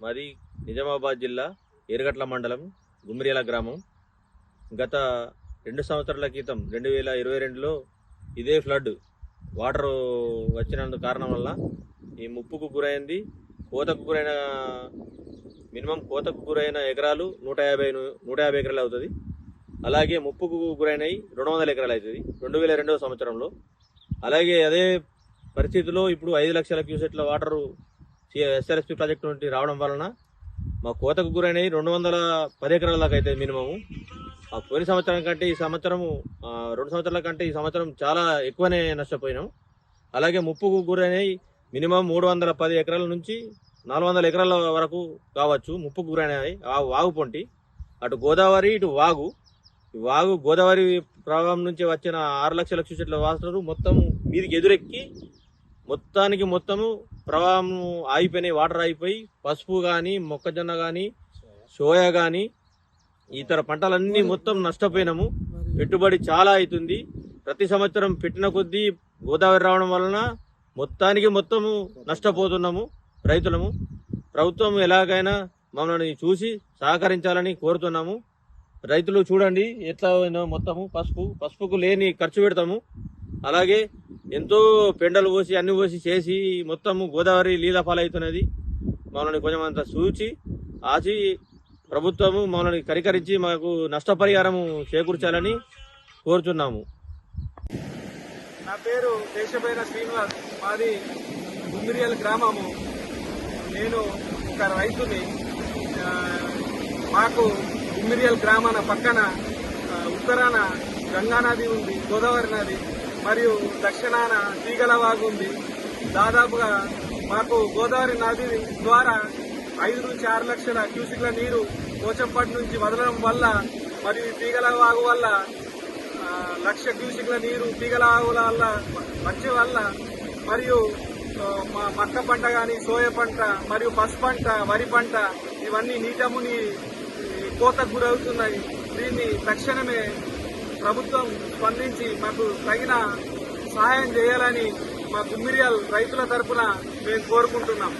మాది నిజామాబాద్ జిల్లా ఏరుగట్ల మండలం గుమ్మిర్యాల గ్రామం. గత 2 సంవత్సరాల క్రితం 2022లో ఇదే ఫ్లడ్ వాటర్ వచ్చినందుకు కారణం వల్ల ఈ ముప్పుకు గురైంది. కోతకు గురైన ఎకరాలు 150 ఎకరాలు అవుతుంది. అలాగే ముప్పుకు గురైనవి 200 ఎకరాలు అవుతుంది 2002వ సంవత్సరంలో. అలాగే అదే పరిస్థితిలో ఇప్పుడు 5 లక్షల క్యూసెట్ల వాటర్ ఎస్ఆర్ఎస్పీ ప్రాజెక్టు నుండి రావడం వలన మా కోతకు గురైనవి 210 ఎకరాల దాకా అవుతుంది మినిమము. ఆ పోయిన సంవత్సరం కంటే ఈ సంవత్సరం 2 సంవత్సరాల కంటే ఈ సంవత్సరం చాలా ఎక్కువనే నష్టపోయినాం. అలాగే ముప్పుకు గురైనవి మినిమం 310 ఎకరాల నుంచి 400 ఎకరాల వరకు కావచ్చు ముప్పుకు గురైనవి. వాగు పొంటి అటు గోదావరి ఇటు వాగు గోదావరి ప్రవాహం నుంచి వచ్చిన 6 లక్షల క్యూసెట్ల వాటర్ మొత్తం మీదికి ఎదురెక్కి మొత్తము ప్రవాహం ఆగిపోయినాయి. వాటర్ ఆగిపోయి పసుపు కానీ మొక్కజొన్న కానీ సోయా కానీ ఇతర పంటలన్నీ మొత్తం నష్టపోయినాము. పెట్టుబడి చాలా అవుతుంది. ప్రతి సంవత్సరం పెట్టిన కొద్దీ గోదావరి రావడం వలన మొత్తము నష్టపోతున్నాము రైతులము. ప్రభుత్వం ఎలాగైనా మమ్మల్ని చూసి సహకరించాలని కోరుతున్నాము. రైతులు చూడండి ఎట్లా మొత్తము పసుపుకు లేని ఖర్చు పెడతాము. అలాగే ఎంతో పెండలు పోసి అన్ని పోసి చేసి మొత్తము గోదావరి లీల పాలవుతున్నది. మమ్మల్ని కొంచెం అంత ఆచి ప్రభుత్వము మమ్మల్ని కరికరించి మాకు నష్టపరిహారము చేకూర్చాలని కోరుచున్నాము. నా పేరు దేశపైన శ్రీనివాస్. మాది గుమ్మిర్యాల గ్రామము. నేను ఒక రైతుని. మాకు గుమ్మిర్యాల గ్రామాన పక్కన ఉత్తరాన గంగా నది ఉంది, గోదావరి నది, మరియు దక్షిణాన తీగల వాగు ఉంది. దాదాపుగా మాకు గోదావరి నది ద్వారా 5 నుంచి 6 లక్షల క్యూసిక్ల నీరు పోచంపట్టు నుంచి వదలడం వల్ల మరియు తీగల వాగు వల్ల 1 లక్ష క్యూసిక్ల నీరు తీగల వాగుల వల్ల వచ్చే వల్ల మరియు మక్క పంట కానీ సోయ పంట మరియు పసు పంట వరి పంట ఇవన్నీ నీటముని కోతకు గురవుతున్నాయి. దీన్ని తక్షణమే ప్రభుత్వం స్పందించి మాకు తగిన సహాయం చేయాలని మా గుమ్మిర్యాల రైతుల తరఫున మేము కోరుకుంటున్నాం.